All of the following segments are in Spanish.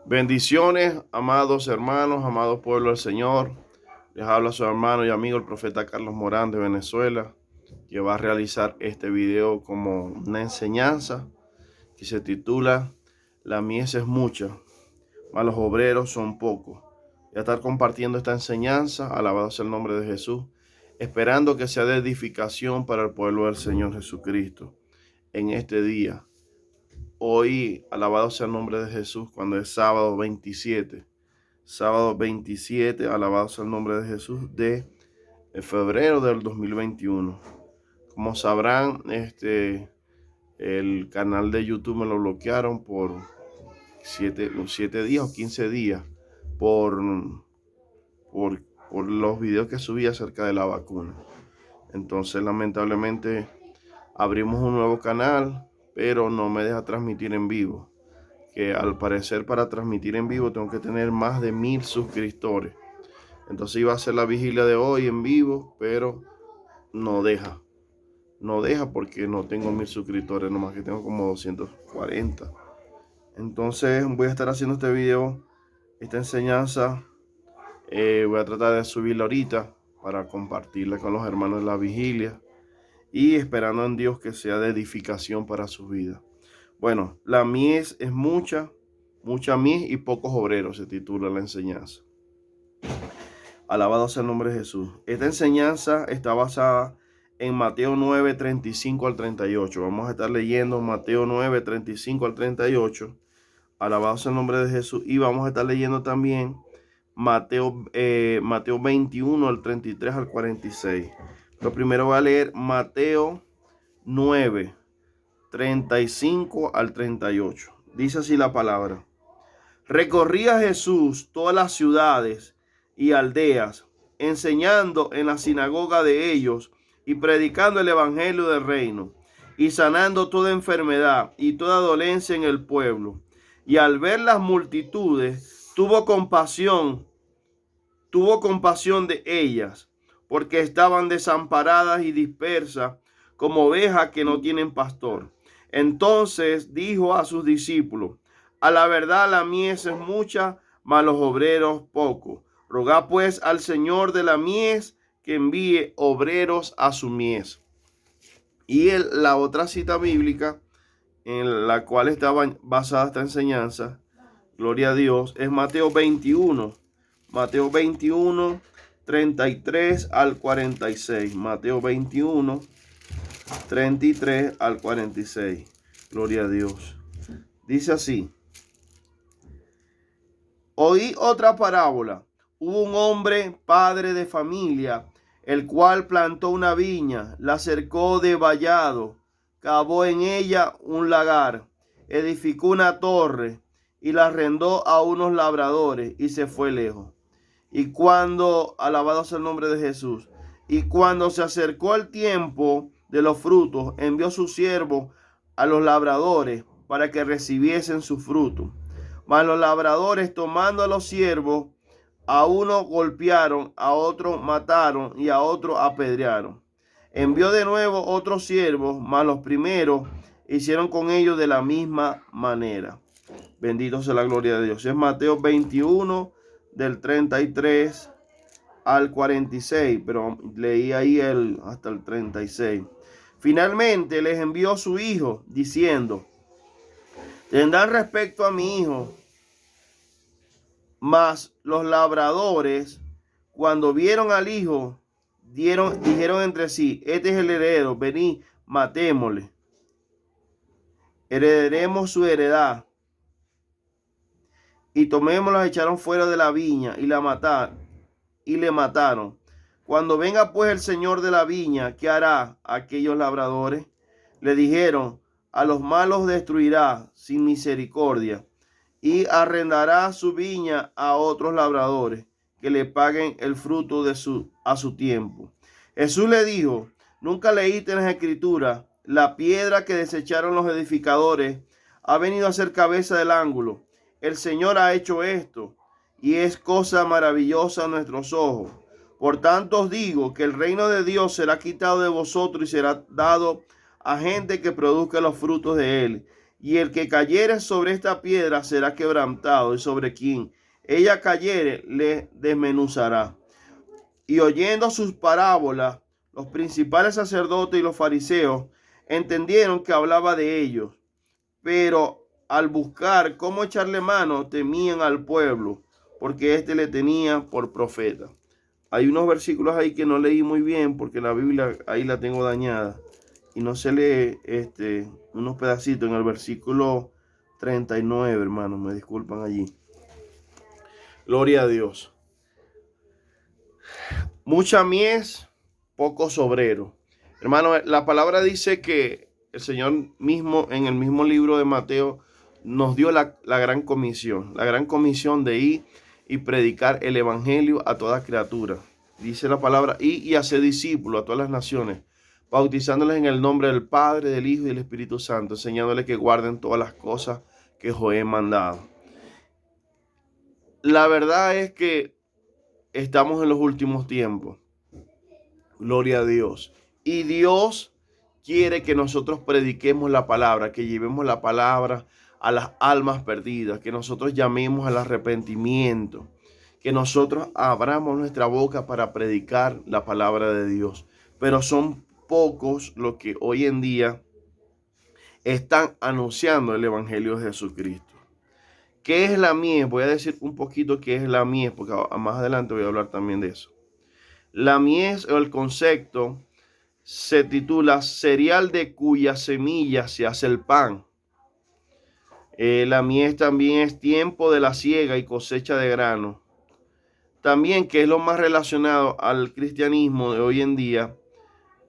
Bendiciones, amados hermanos, amado pueblo del Señor. Les habla su hermano y amigo el profeta Carlos Morán de Venezuela, que va a realizar este video como una enseñanza que se titula La mies es mucha, mas los obreros son pocos. Voy a estar compartiendo esta enseñanza, alabado sea el nombre de Jesús, esperando que sea de edificación para el pueblo del Señor Jesucristo en este día. Hoy, alabado sea el nombre de Jesús, cuando es sábado 27. Sábado 27, alabado sea el nombre de Jesús, de febrero del 2021. Como sabrán, el canal de YouTube me lo bloquearon por 7 días o 15 días por, por los videos que subí acerca de la vacuna. Entonces, lamentablemente, abrimos un nuevo canal, pero no me deja transmitir en vivo. Que al parecer para transmitir en vivo tengo que tener más de 1000 suscriptores. Entonces iba a hacer la vigilia de hoy en vivo, pero no deja. No deja porque no tengo 1000 suscriptores, nomás que tengo como 240. Entonces voy a estar haciendo este video, esta enseñanza. Voy a tratar de subirla ahorita para compartirla con los hermanos de la vigilia y esperando en Dios que sea de edificación para su vida. Bueno, la mies es mucha mies y pocos obreros, se titula la enseñanza. Alabado sea el nombre de Jesús. Esta enseñanza está basada en Mateo 9, 35 al 38. Vamos a estar leyendo Mateo 9, 35 al 38. Alabado sea el nombre de Jesús. Y vamos a estar leyendo también Mateo 21, al 33 al 46. Pero primero voy a leer Mateo 9, 35 al 38. Dice así la palabra. Recorría Jesús todas las ciudades y aldeas, enseñando en la sinagoga de ellos y predicando el evangelio del reino, y sanando toda enfermedad y toda dolencia en el pueblo. Y al ver las multitudes, tuvo compasión de ellas, porque estaban desamparadas y dispersas como ovejas que no tienen pastor. Entonces dijo a sus discípulos: a la verdad la mies es mucha, mas los obreros pocos. Rogad pues al Señor de la mies que envíe obreros a su mies. Y la otra cita bíblica en la cual estaba basada esta enseñanza, gloria a Dios, es Mateo 21. Mateo 21, 33 al 46. Mateo 21, 33 al 46. Gloria a Dios. Dice así. Oí otra parábola. Hubo un hombre, padre de familia, el cual plantó una viña, la cercó de vallado, cavó en ella un lagar, edificó una torre y la arrendó a unos labradores y se fue lejos. Y cuando, alabado sea el nombre de Jesús, y cuando se acercó el tiempo de los frutos, envió su siervo a los labradores para que recibiesen su fruto. Mas los labradores, tomando a los siervos, a uno golpearon, a otro mataron y a otro apedrearon. Envió de nuevo otros siervos, mas los primeros hicieron con ellos de la misma manera. Bendito sea la gloria de Dios. Es Mateo 21, del 33 al 46, pero leí ahí hasta el 36. Finalmente les envió su hijo, diciendo: tendrán respecto a mi hijo. Mas los labradores, cuando vieron al hijo, dijeron entre sí: este es el heredero, venid, matémosle, heredaremos su heredad. Y tomémosla, echaron fuera de la viña y le mataron. Cuando venga pues el señor de la viña, ¿qué hará aquellos labradores? Le dijeron: a los malos destruirá sin misericordia, y arrendará su viña a otros labradores que le paguen el fruto a su tiempo. Jesús le dijo: nunca leíste en las escrituras: la piedra que desecharon los edificadores ha venido a ser cabeza del ángulo. El Señor ha hecho esto, y es cosa maravillosa a nuestros ojos. Por tanto os digo que el reino de Dios será quitado de vosotros y será dado a gente que produzca los frutos de él. y el que cayere sobre esta piedra será quebrantado, y sobre quien ella cayere le desmenuzará. Y oyendo sus parábolas, los principales sacerdotes y los fariseos entendieron que hablaba de ellos, pero al buscar cómo echarle mano, temían al pueblo, porque éste le tenía por profeta. Hay unos versículos ahí que no leí muy bien, porque la Biblia ahí la tengo dañada, y no se lee unos pedacitos en el versículo 39, hermanos, me disculpan allí. Gloria a Dios. Mucha mies, pocos obreros. Hermano, la palabra dice que el Señor mismo, en el mismo libro de Mateo, nos dio la gran comisión de ir y predicar el evangelio a toda criatura. Dice la palabra, y hacer discípulos a todas las naciones, bautizándoles en el nombre del Padre, del Hijo y del Espíritu Santo, enseñándoles que guarden todas las cosas que os he mandado. La verdad es que estamos en los últimos tiempos. Gloria a Dios. Y Dios quiere que nosotros prediquemos la palabra, que llevemos la palabra a las almas perdidas, que nosotros llamemos al arrepentimiento, que nosotros abramos nuestra boca para predicar la palabra de Dios. Pero son pocos los que hoy en día están anunciando el evangelio de Jesucristo. ¿Qué es la mies? Voy a decir un poquito qué es la mies, porque más adelante voy a hablar también de eso. La mies o el concepto se titula cereal de cuya semilla se hace el pan. La mies también es tiempo de la siega y cosecha de grano. También, que es lo más relacionado al cristianismo de hoy en día,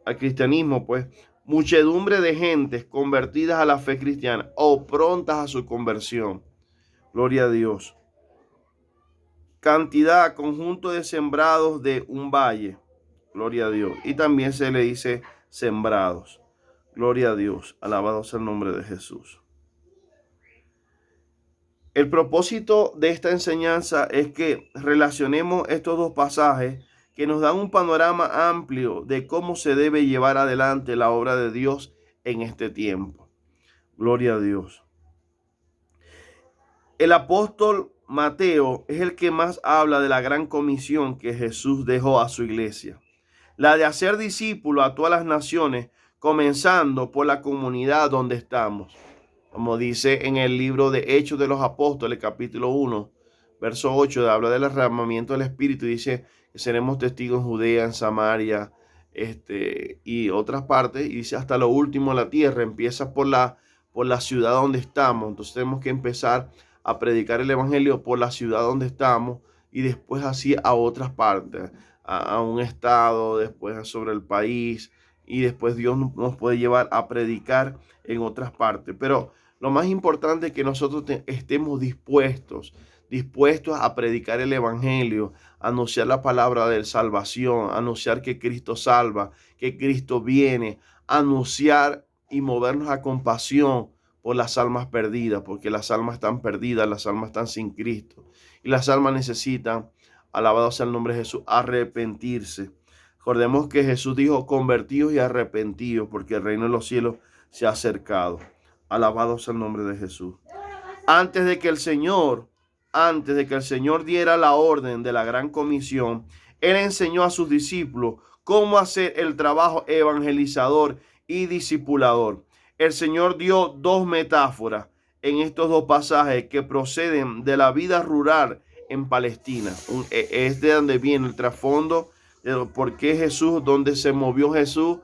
al cristianismo, pues, muchedumbre de gentes convertidas a la fe cristiana o prontas a su conversión. Gloria a Dios. Cantidad, conjunto de sembrados de un valle. Gloria a Dios. Y también se le dice sembrados. Gloria a Dios. Alabado sea el nombre de Jesús. El propósito de esta enseñanza es que relacionemos estos dos pasajes que nos dan un panorama amplio de cómo se debe llevar adelante la obra de Dios en este tiempo. Gloria a Dios. El apóstol Mateo es el que más habla de la gran comisión que Jesús dejó a su iglesia. La de hacer discípulos a todas las naciones, comenzando por la comunidad donde estamos. Como dice en el libro de Hechos de los Apóstoles, capítulo 1, verso 8, habla del derramamiento del Espíritu y dice que seremos testigos en Judea, en Samaria, y otras partes, y dice hasta lo último de la tierra. Empieza por la ciudad donde estamos. Entonces tenemos que empezar a predicar el evangelio por la ciudad donde estamos y después así a otras partes, a un estado, después sobre el país, y después Dios nos puede llevar a predicar en otras partes. Pero lo más importante es que nosotros estemos dispuestos a predicar el evangelio, a anunciar la palabra de salvación, a anunciar que Cristo salva, que Cristo viene, a anunciar y movernos a compasión por las almas perdidas, porque las almas están perdidas, las almas están sin Cristo. Y las almas necesitan, alabado sea el nombre de Jesús, arrepentirse. Recordemos que Jesús dijo, convertidos y arrepentidos, porque el reino de los cielos se ha acercado. Alabado sea el nombre de Jesús. Antes de que el Señor diera la orden de la gran comisión, Él enseñó a sus discípulos cómo hacer el trabajo evangelizador y discipulador. El Señor dio dos metáforas en estos dos pasajes que proceden de la vida rural en Palestina. Es de donde viene el trasfondo de por qué Jesús, dónde se movió Jesús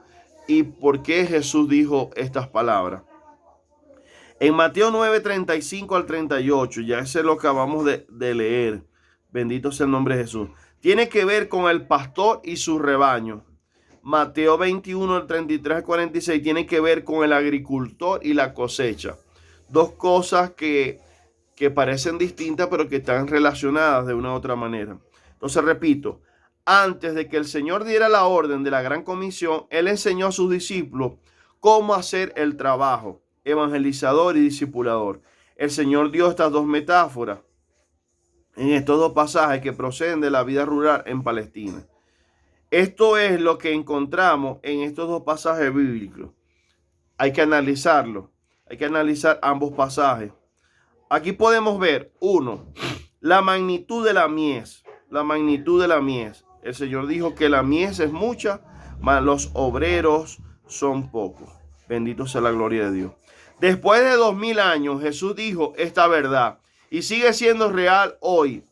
y por qué Jesús dijo estas palabras. En Mateo 9, 35 al 38, ya ese lo acabamos de leer. Bendito sea el nombre de Jesús. Tiene que ver con el pastor y su rebaño. Mateo 21, el 33 al 46 tiene que ver con el agricultor y la cosecha. Dos cosas que parecen distintas, pero que están relacionadas de una u otra manera. Entonces, repito, antes de que el Señor diera la orden de la gran comisión, Él enseñó a sus discípulos cómo hacer el trabajo evangelizador y discipulador. El Señor dio estas dos metáforas en estos dos pasajes que proceden de la vida rural en Palestina. Esto es lo que encontramos en estos dos pasajes bíblicos. Hay que analizarlo. Hay que analizar ambos pasajes. Aquí podemos ver, uno, la magnitud de la mies. La magnitud de la mies. El Señor dijo que la mies es mucha, mas los obreros son pocos. Bendito sea la gloria de Dios. Después de 2000 años, Jesús dijo esta verdad y sigue siendo real hoy.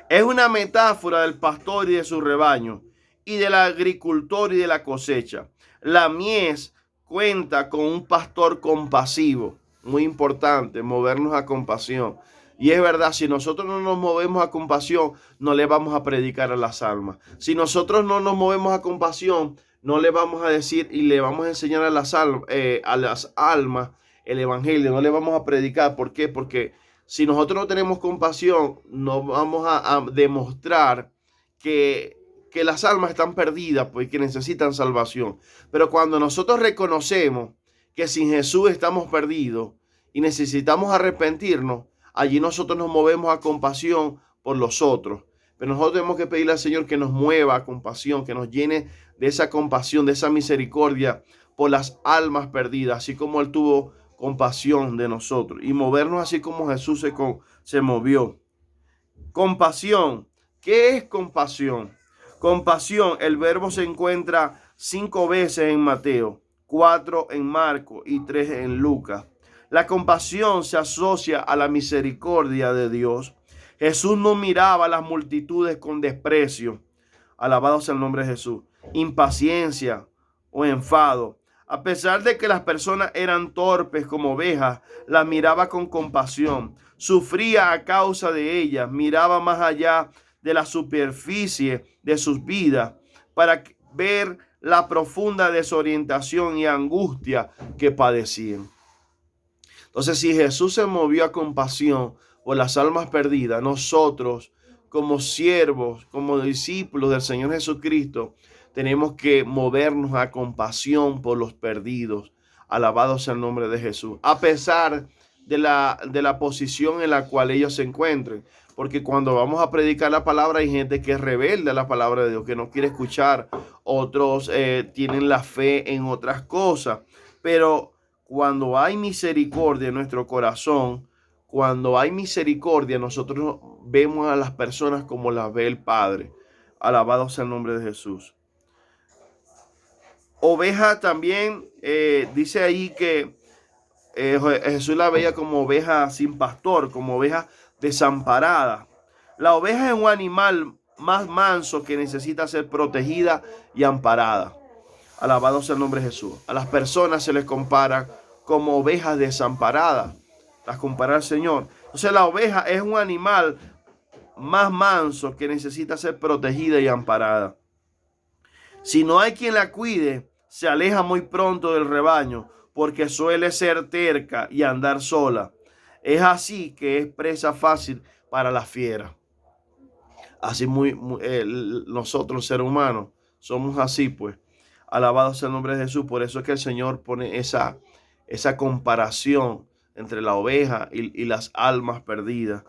Es una metáfora del pastor y de su rebaño, y del agricultor y de la cosecha. La mies cuenta con un pastor compasivo. Muy importante, movernos a compasión. Y es verdad, si nosotros no nos movemos a compasión, no le vamos a predicar a las almas. Si nosotros no nos movemos a compasión, no le vamos a decir y le vamos a enseñar a las almas el evangelio. No le vamos a predicar. ¿Por qué? Porque si nosotros no tenemos compasión, no vamos a demostrar que las almas están perdidas, pues que necesitan salvación. Pero cuando nosotros reconocemos que sin Jesús estamos perdidos y necesitamos arrepentirnos, allí nosotros nos movemos a compasión por los otros. Pero nosotros tenemos que pedirle al Señor que nos mueva a compasión, que nos llene de esa compasión, de esa misericordia por las almas perdidas, así como Él tuvo compasión de nosotros, y movernos así como Jesús se movió. Compasión. ¿Qué es compasión? Compasión, el verbo se encuentra 5 veces en Mateo, 4 en Marcos y 3 en Lucas. La compasión se asocia a la misericordia de Dios. Jesús no miraba a las multitudes con desprecio. Alabado sea el nombre de Jesús. Impaciencia o enfado. A pesar de que las personas eran torpes como ovejas, las miraba con compasión. Sufría a causa de ellas. Miraba más allá de la superficie de sus vidas para ver la profunda desorientación y angustia que padecían. Entonces, si Jesús se movió a compasión por las almas perdidas, nosotros como siervos, como discípulos del Señor Jesucristo, tenemos que movernos a compasión por los perdidos. Alabado sea el nombre de Jesús. A pesar de la posición en la cual ellos se encuentren. Porque cuando vamos a predicar la palabra hay gente que es rebelde a la palabra de Dios, que no quiere escuchar. Otros tienen la fe en otras cosas. Pero cuando hay misericordia en nuestro corazón, cuando hay misericordia, nosotros vemos a las personas como las ve el Padre. Alabado sea el nombre de Jesús. Oveja también, dice ahí que Jesús la veía como oveja sin pastor, como oveja desamparada. La oveja es un animal más manso que necesita ser protegida y amparada. Alabado sea el nombre de Jesús. A las personas se les compara como ovejas desamparadas. Las compara el Señor. Entonces la oveja es un animal más manso que necesita ser protegida y amparada. Si no hay quien la cuide, se aleja muy pronto del rebaño porque suele ser terca y andar sola. Es así que es presa fácil para la fiera. Así nosotros, seres humanos, somos así, pues. Alabado sea el nombre de Jesús. Por eso es que el Señor pone esa comparación entre la oveja y las almas perdidas.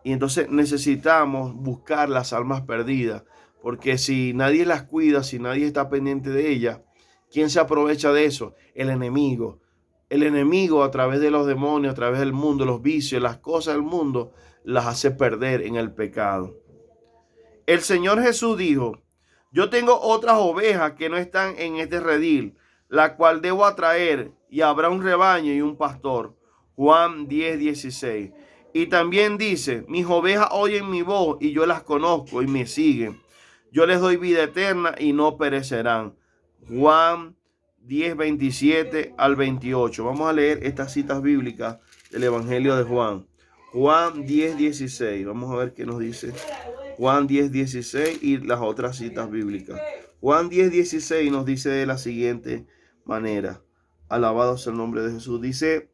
Y entonces necesitamos buscar las almas perdidas, porque si nadie las cuida, si nadie está pendiente de ellas, ¿quién se aprovecha de eso? El enemigo. El enemigo, a través de los demonios, a través del mundo, los vicios, las cosas del mundo, las hace perder en el pecado. El Señor Jesús dijo: yo tengo otras ovejas que no están en este redil, la cual debo atraer, y habrá un rebaño y un pastor. Juan 10:16. Y también dice: mis ovejas oyen mi voz y yo las conozco y me siguen. Yo les doy vida eterna y no perecerán. Juan 10:27 al 28. Vamos a leer estas citas bíblicas del Evangelio de Juan. Juan 10:16. Vamos a ver qué nos dice Juan 10:16 y las otras citas bíblicas. Juan 10:16 nos dice de la siguiente manera. Alabado sea el nombre de Jesús. Dice: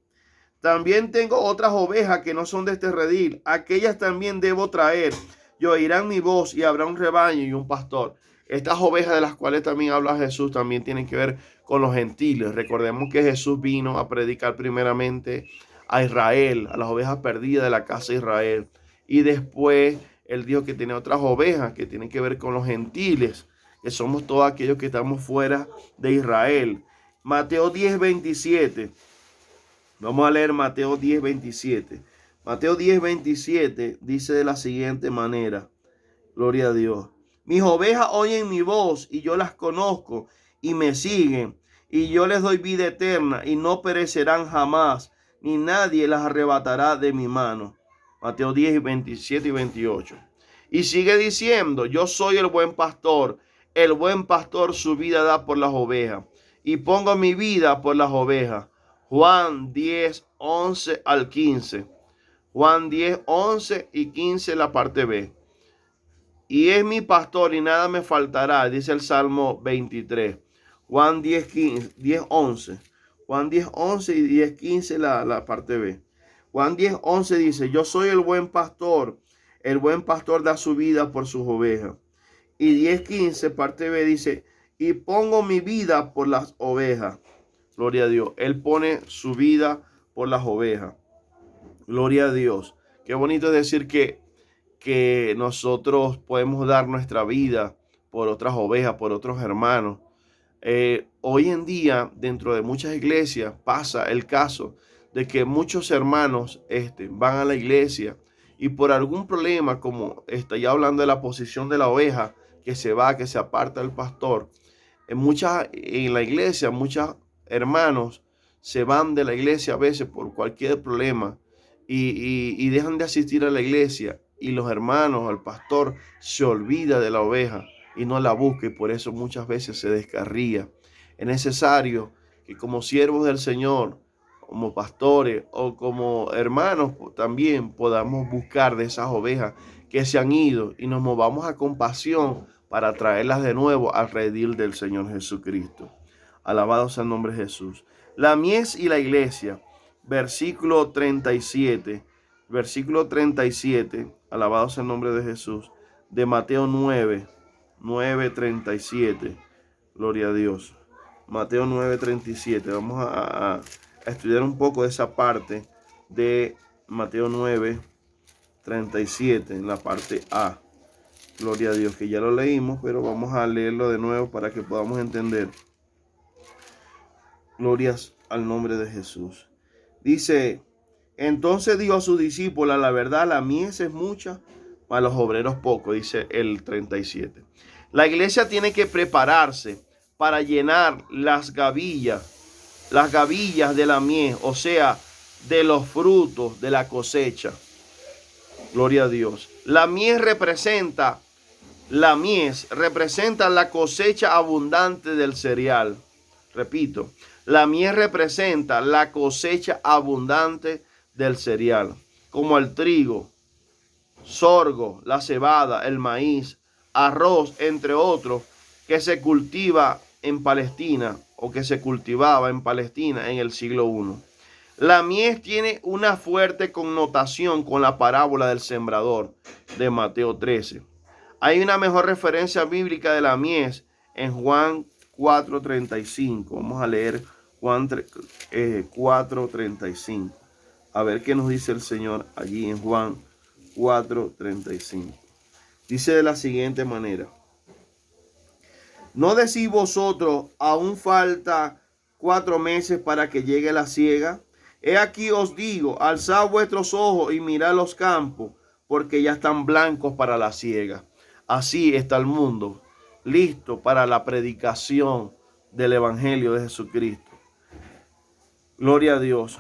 también tengo otras ovejas que no son de este redil. Aquellas también debo traer. Y oirán mi voz y habrá un rebaño y un pastor. Estas ovejas de las cuales también habla Jesús también tienen que ver con los gentiles. Recordemos que Jesús vino a predicar primeramente a Israel, a las ovejas perdidas de la casa de Israel. Y después Él dijo que tiene otras ovejas que tienen que ver con los gentiles, que somos todos aquellos que estamos fuera de Israel. Mateo 10:27. Vamos a leer Mateo 10:27. Mateo 10:27 dice de la siguiente manera. Gloria a Dios. Mis ovejas oyen mi voz y yo las conozco y me siguen, y yo les doy vida eterna y no perecerán jamás, ni nadie las arrebatará de mi mano. Mateo 10:27 y 28. Y sigue diciendo, yo soy el buen pastor su vida da por las ovejas, y pongo mi vida por las ovejas. Juan 10:11 al 15. Juan 10:11 y 15 la parte B. Y es mi pastor y nada me faltará, dice el Salmo 23. Juan 10:11. Juan 10:11 y 10:15 la parte B. Juan 10:11 dice, yo soy el buen pastor da su vida por sus ovejas. Y 10:15 parte B dice, y pongo mi vida por las ovejas. Gloria a Dios. Él pone su vida por las ovejas. Gloria a Dios. Qué bonito es decir que nosotros podemos dar nuestra vida por otras ovejas, por otros hermanos. Hoy en día, dentro de muchas iglesias, pasa el caso de que muchos hermanos van a la iglesia y por algún problema, como ya hablando de la posición de la oveja, que se aparta del pastor, en la iglesia, muchos hermanos se van de la iglesia a veces por cualquier problema y dejan de asistir a la iglesia, y los hermanos, el pastor, se olvida de la oveja y no la busca, y por eso muchas veces se descarría. Es necesario que como siervos del Señor, como pastores o como hermanos, también podamos buscar de esas ovejas que se han ido y nos movamos a compasión para traerlas de nuevo al redil del Señor Jesucristo. Alabado sea el nombre de Jesús. La mies y la iglesia, versículo 37. Versículo 37, alabado sea el nombre de Jesús, de Mateo 9:37. Gloria a Dios. Mateo 9:37. Vamos a estudiar un poco de esa parte de Mateo 9:37, en la parte A. Gloria a Dios, que ya lo leímos, pero vamos a leerlo de nuevo para que podamos entender. Glorias al nombre de Jesús. Dice, entonces dijo a sus discípulos, la verdad, la mies es mucha, para los obreros poco, dice el 37. La iglesia tiene que prepararse para llenar las gavillas de la mies, o sea, de los frutos de la cosecha. Gloria a Dios. La mies representa la cosecha abundante del cereal. Repito, la mies representa la cosecha abundante del cereal, como el trigo, sorgo, la cebada, el maíz, arroz, entre otros, que se cultiva en Palestina o que se cultivaba en Palestina en el siglo I. La mies tiene una fuerte connotación con la parábola del sembrador de Mateo 13. Hay una mejor referencia bíblica de la mies en Juan 4:35. Vamos a leer Juan 4:35. A ver qué nos dice el Señor allí en Juan 4:35. Dice de la siguiente manera. ¿No decís vosotros, aún falta 4 meses para que llegue la siega? He aquí os digo, alzad vuestros ojos y mirad los campos, porque ya están blancos para la siega. Así está el mundo, listo para la predicación del Evangelio de Jesucristo. Gloria a Dios.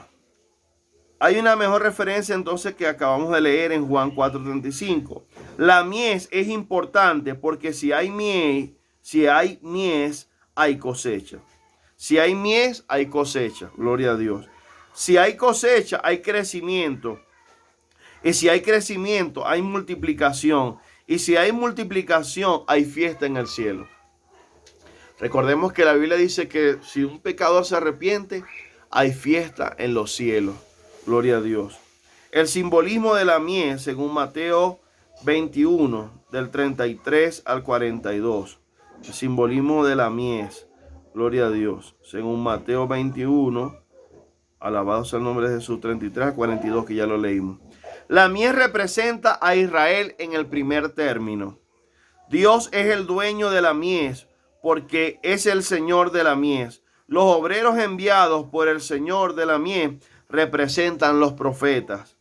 Hay una mejor referencia entonces que acabamos de leer en Juan 4:35. La mies es importante porque si hay mies, hay cosecha. Si hay mies, hay cosecha. Gloria a Dios. Si hay cosecha, hay crecimiento. Y si hay crecimiento, hay multiplicación. Y si hay multiplicación, hay fiesta en el cielo. Recordemos que la Biblia dice que si un pecador se arrepiente, hay fiesta en los cielos. Gloria a Dios. El simbolismo de la mies, según Mateo 21, del 33 al 42. El simbolismo de la mies. Gloria a Dios. Según Mateo 21, alabado sea el nombre de Jesús, 33 al 42, que ya lo leímos. La mies representa a Israel en el primer término. Dios es el dueño de la mies porque es el Señor de la mies. Los obreros enviados por el Señor de la mies representan los profetas,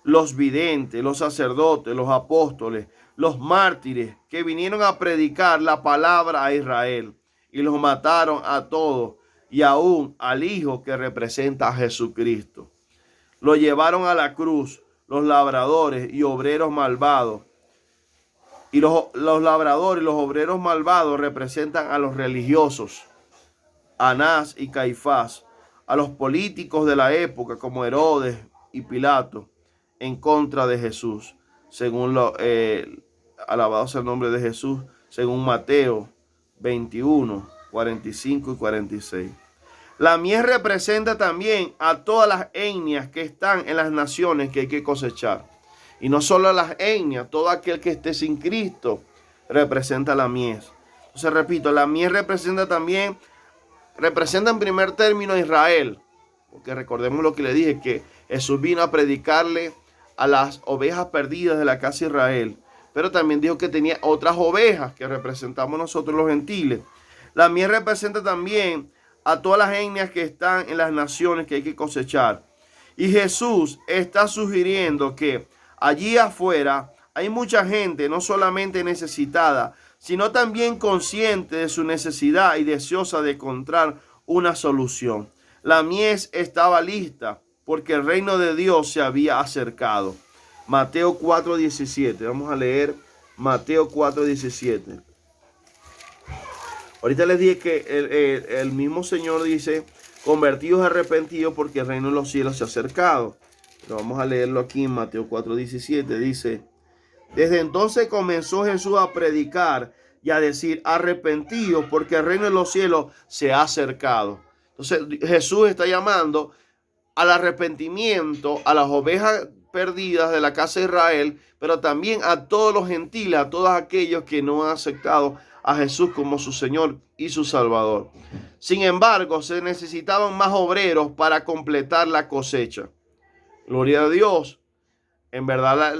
los videntes, los sacerdotes, los apóstoles, los mártires que vinieron a predicar la palabra a Israel y los mataron a todos y aún al Hijo que representa a Jesucristo. Lo llevaron a la cruz los labradores y obreros malvados. Y los labradores y los obreros malvados representan a los religiosos, Anás y Caifás, a los políticos de la época como Herodes y Pilato, en contra de Jesús, según alabado sea el nombre de Jesús, según Mateo 21, 45 y 46. La mies representa también a todas las etnias que están en las naciones que hay que cosechar. Y no solo a las etnias, todo aquel que esté sin Cristo representa la mies. Entonces repito, la mies representa en primer término a Israel. Porque recordemos lo que le dije, que Jesús vino a predicarle a las ovejas perdidas de la casa de Israel. Pero también dijo que tenía otras ovejas que representamos nosotros los gentiles. La mies representa también a todas las etnias que están en las naciones que hay que cosechar. Y Jesús está sugiriendo que allí afuera hay mucha gente no solamente necesitada, sino también consciente de su necesidad y deseosa de encontrar una solución. La mies estaba lista porque el reino de Dios se había acercado. Mateo 4:17. Vamos a leer Mateo 4:17. Ahorita les dije que el mismo Señor dice, convertidos, arrepentidos, porque el reino de los cielos se ha acercado. Pero vamos a leerlo aquí en Mateo 4:17. Dice, desde entonces comenzó Jesús a predicar y a decir, arrepentidos, porque el reino de los cielos se ha acercado. Entonces Jesús está llamando al arrepentimiento a las ovejas perdidas de la casa de Israel, pero también a todos los gentiles, a todos aquellos que no han aceptado a Jesús como su Señor y su Salvador. Sin embargo, se necesitaban más obreros para completar la cosecha. Gloria a Dios. En verdad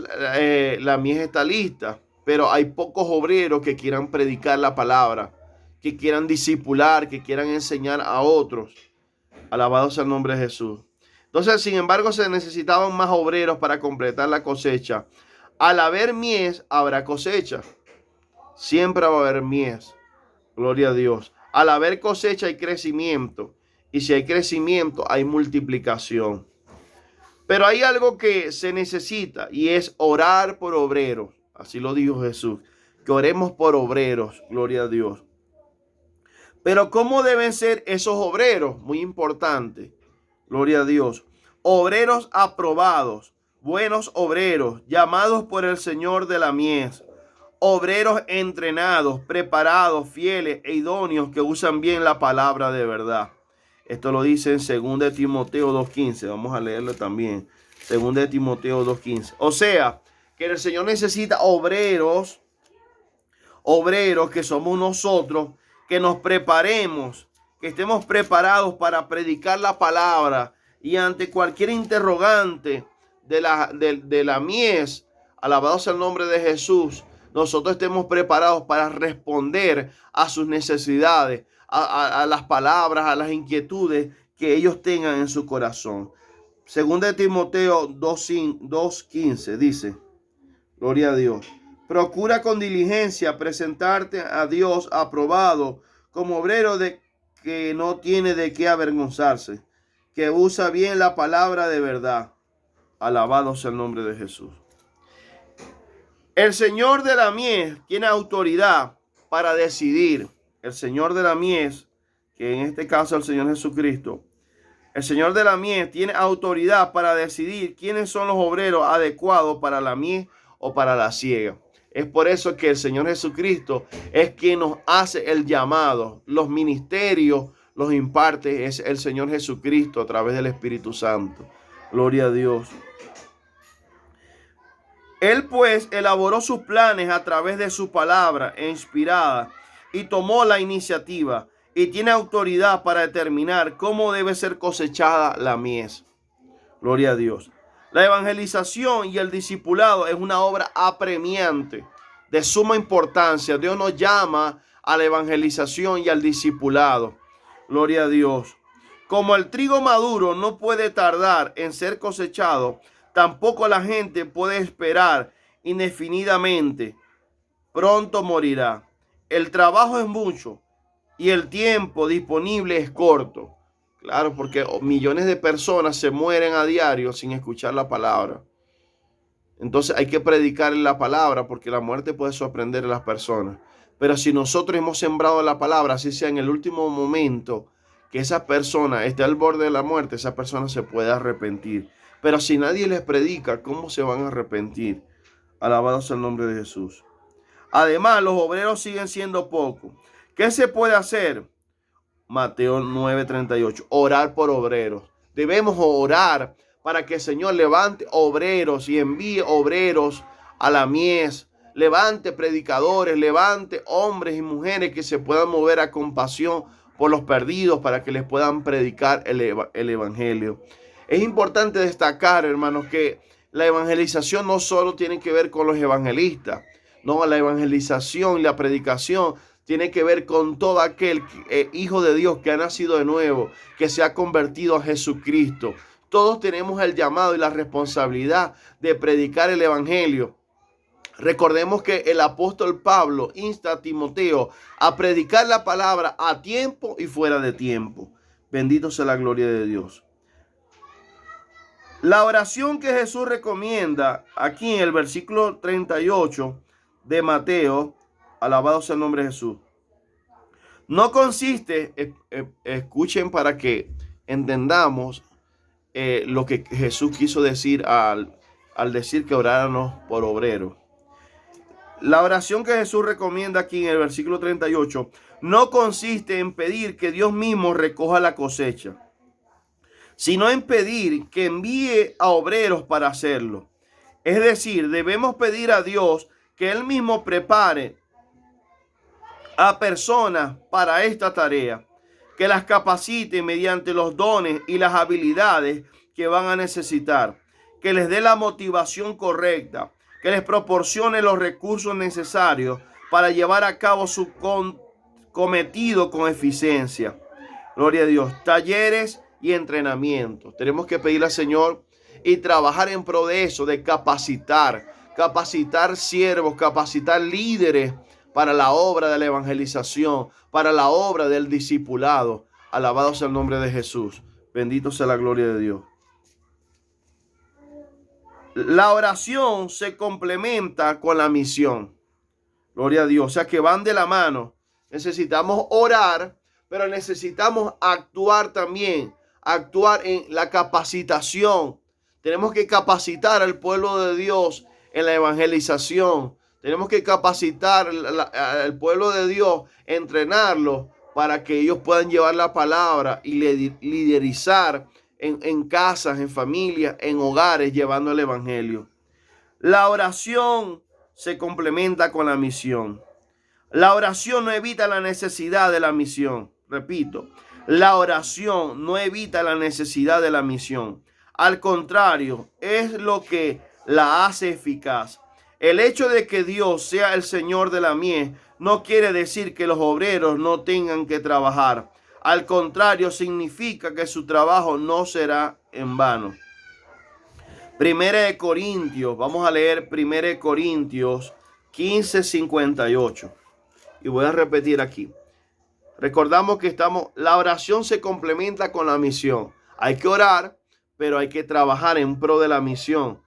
la mies está lista, pero hay pocos obreros que quieran predicar la palabra, que quieran discipular, que quieran enseñar a otros. Alabado sea el nombre de Jesús. Entonces, sin embargo, se necesitaban más obreros para completar la cosecha. Al haber mies, habrá cosecha. Siempre va a haber mies. Gloria a Dios. Al haber cosecha hay crecimiento. Y si hay crecimiento, hay multiplicación. Pero hay algo que se necesita y es orar por obreros. Así lo dijo Jesús. Que oremos por obreros. Gloria a Dios. Pero ¿cómo deben ser esos obreros? Muy importante. Gloria a Dios. Obreros aprobados. Buenos obreros. Llamados por el Señor de la mies. Obreros entrenados, preparados, fieles e idóneos que usan bien la palabra de verdad. Esto lo dice en 2 Timoteo 2:15. Vamos a leerlo también. 2 Timoteo 2:15. O sea, que el Señor necesita obreros que somos nosotros, que nos preparemos, que estemos preparados para predicar la palabra y ante cualquier interrogante de la mies, alabado sea el nombre de Jesús, nosotros estemos preparados para responder a sus necesidades, a las palabras, a las inquietudes que ellos tengan en su corazón. 2 Timoteo 2:15 dice, gloria a Dios, procura con diligencia presentarte a Dios aprobado como obrero que no tiene de qué avergonzarse, que usa bien la palabra de verdad. Alabado sea el nombre de Jesús. El Señor de la mies tiene autoridad para decidir. El Señor de la mies, que en este caso es el Señor Jesucristo, el Señor de la mies tiene autoridad para decidir quiénes son los obreros adecuados para la mies o para la siega. Es por eso que el Señor Jesucristo es quien nos hace el llamado. Los ministerios los imparte es el Señor Jesucristo a través del Espíritu Santo. Gloria a Dios. Él pues elaboró sus planes a través de su palabra inspirada y tomó la iniciativa y tiene autoridad para determinar cómo debe ser cosechada la mies. Gloria a Dios. La evangelización y el discipulado es una obra apremiante, de suma importancia. Dios nos llama a la evangelización y al discipulado. Gloria a Dios. Como el trigo maduro no puede tardar en ser cosechado, tampoco la gente puede esperar indefinidamente. Pronto morirá. El trabajo es mucho y el tiempo disponible es corto. Claro, porque millones de personas se mueren a diario sin escuchar la palabra. Entonces hay que predicar la palabra porque la muerte puede sorprender a las personas. Pero si nosotros hemos sembrado la palabra, así sea en el último momento que esa persona esté al borde de la muerte, esa persona se puede arrepentir. Pero si nadie les predica, ¿cómo se van a arrepentir? Alabado sea el nombre de Jesús. Además, los obreros siguen siendo pocos. ¿Qué se puede hacer? Mateo 9:38. Orar por obreros. Debemos orar para que el Señor levante obreros y envíe obreros a la mies. Levante predicadores, levante hombres y mujeres que se puedan mover a compasión por los perdidos para que les puedan predicar el evangelio. Es importante destacar, hermanos, que la evangelización no solo tiene que ver con los evangelistas. No, la evangelización y la predicación tiene que ver con todo aquel hijo de Dios que ha nacido de nuevo, que se ha convertido a Jesucristo. Todos tenemos el llamado y la responsabilidad de predicar el evangelio. Recordemos que el apóstol Pablo insta a Timoteo a predicar la palabra a tiempo y fuera de tiempo. Bendito sea la gloria de Dios. La oración que Jesús recomienda aquí en el versículo 38 de Mateo, alabado sea el nombre de Jesús, no consiste, escuchen para que entendamos lo que Jesús quiso decir al decir que oráramos por obreros. La oración que Jesús recomienda aquí en el versículo 38 no consiste en pedir que Dios mismo recoja la cosecha, sino en pedir que envíe a obreros para hacerlo. Es decir, debemos pedir a Dios que Él mismo prepare a personas para esta tarea, que las capacite mediante los dones y las habilidades que van a necesitar, que les dé la motivación correcta, que les proporcione los recursos necesarios para llevar a cabo su cometido con eficiencia. Gloria a Dios. Talleres y entrenamientos. Tenemos que pedirle al Señor y trabajar en pro de eso, de capacitar siervos, capacitar líderes para la obra de la evangelización, para la obra del discipulado. Alabado sea el nombre de Jesús. Bendito sea la gloria de Dios. La oración se complementa con la misión. Gloria a Dios. O sea que van de la mano. Necesitamos orar, pero necesitamos actuar también. Actuar en la capacitación. Tenemos que capacitar al pueblo de Dios en la evangelización. Tenemos que capacitar al pueblo de Dios, entrenarlo para que ellos puedan llevar la palabra y liderizar en casas, en familias, en hogares, llevando el evangelio. La oración se complementa con la misión. La oración no evita la necesidad de la misión. Repito, la oración no evita la necesidad de la misión. Al contrario, es lo que la hace eficaz. El hecho de que Dios sea el Señor de la mies no quiere decir que los obreros no tengan que trabajar. Al contrario, significa que su trabajo no será en vano. Primera de Corintios, vamos a leer Primera de Corintios 15:58. Y voy a repetir aquí. Recordamos que la oración se complementa con la misión. Hay que orar, pero hay que trabajar en pro de la misión.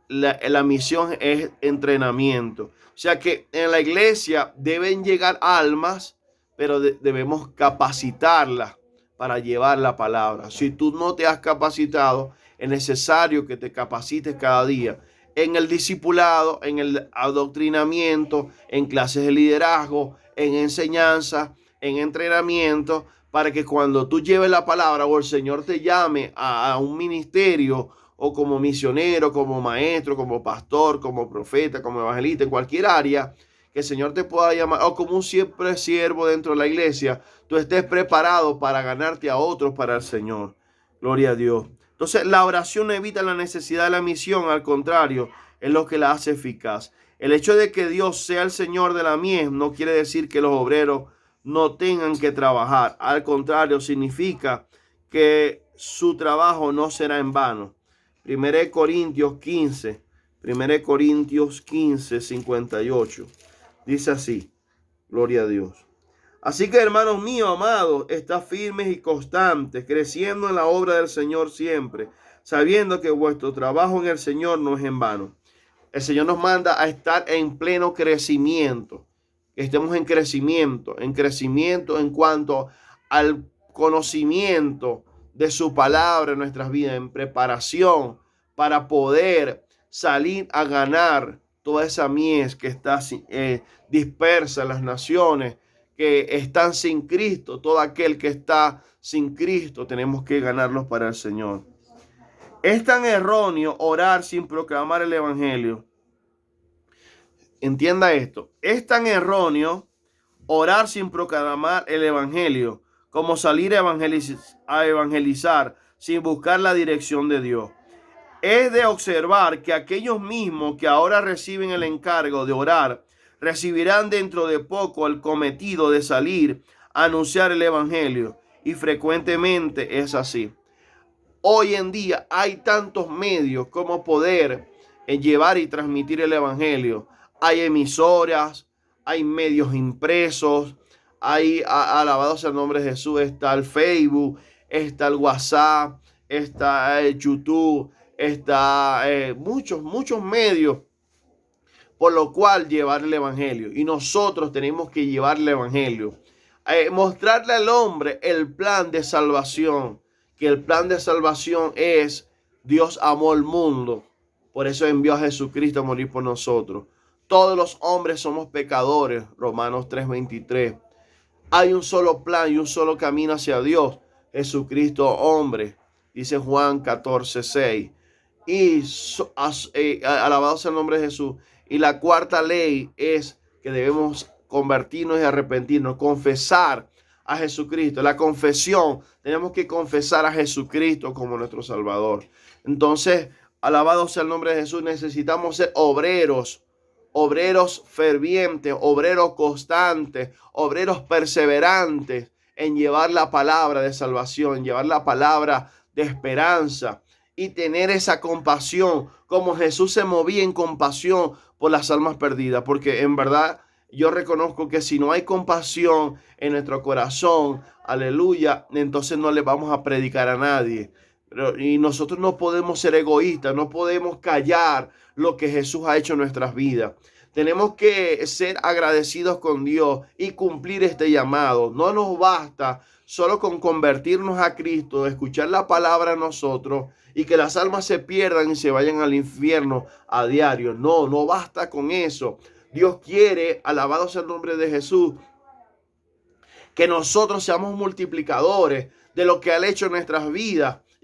La misión es entrenamiento. O sea que en la iglesia deben llegar almas, pero debemos capacitarlas para llevar la palabra. Si tú no te has capacitado, es necesario que te capacites cada día en el discipulado, en el adoctrinamiento, en clases de liderazgo, en enseñanza, en entrenamiento, para que cuando tú lleves la palabra o el Señor te llame a un ministerio, o como misionero, como maestro, como pastor, como profeta, como evangelista, en cualquier área que el Señor te pueda llamar, o como un siempre siervo dentro de la iglesia, tú estés preparado para ganarte a otros para el Señor. Gloria a Dios. Entonces, la oración no evita la necesidad de la misión, al contrario, es lo que la hace eficaz. El hecho de que Dios sea el Señor de la mies no quiere decir que los obreros no tengan que trabajar. Al contrario, significa que su trabajo no será en vano. 1 Corintios 15, 58. Dice así, gloria a Dios. Así que, hermanos míos, amados, estad firmes y constantes, creciendo en la obra del Señor siempre, sabiendo que vuestro trabajo en el Señor no es en vano. El Señor nos manda a estar en pleno crecimiento, que estemos en crecimiento en cuanto al conocimiento de su palabra en nuestras vidas, en preparación para poder salir a ganar toda esa mies que está dispersa en las naciones, que están sin Cristo. Todo aquel que está sin Cristo tenemos que ganarlos para el Señor. Es tan erróneo orar sin proclamar el evangelio. Entienda esto. Es tan erróneo orar sin proclamar el evangelio como salir a evangelizar sin buscar la dirección de Dios. Es de observar que aquellos mismos que ahora reciben el encargo de orar recibirán dentro de poco el cometido de salir a anunciar el evangelio, y frecuentemente es así. Hoy en día hay tantos medios como poder llevar y transmitir el evangelio. Hay emisoras, hay medios impresos, hay, alabado sea el nombre de Jesús, está el Facebook, está el WhatsApp, está el YouTube, está muchos medios por lo cual llevar el evangelio. Y nosotros tenemos que llevar el evangelio. Mostrarle al hombre el plan de salvación. Que el plan de salvación es: Dios amó al mundo, por eso envió a Jesucristo a morir por nosotros. Todos los hombres somos pecadores, Romanos 3:23. Hay un solo plan y un solo camino hacia Dios, Jesucristo hombre, dice Juan 14:6. Y alabado sea el nombre de Jesús. Y la cuarta ley es que debemos convertirnos y arrepentirnos, confesar a Jesucristo. La confesión, tenemos que confesar a Jesucristo como nuestro Salvador. Entonces, alabado sea el nombre de Jesús, necesitamos ser obreros fervientes, obreros constantes, obreros perseverantes en llevar la palabra de salvación, llevar la palabra de esperanza y tener esa compasión, como Jesús se movía en compasión por las almas perdidas, porque en verdad yo reconozco que si no hay compasión en nuestro corazón, aleluya, entonces no le vamos a predicar a nadie. Y nosotros no podemos ser egoístas, no podemos callar lo que Jesús ha hecho en nuestras vidas. Tenemos que ser agradecidos con Dios y cumplir este llamado. No nos basta solo con convertirnos a Cristo, escuchar la palabra a nosotros y que las almas se pierdan y se vayan al infierno a diario. No, no basta con eso. Dios quiere, alabado sea el nombre de Jesús, que nosotros seamos multiplicadores de lo que ha hecho en nuestras vidas.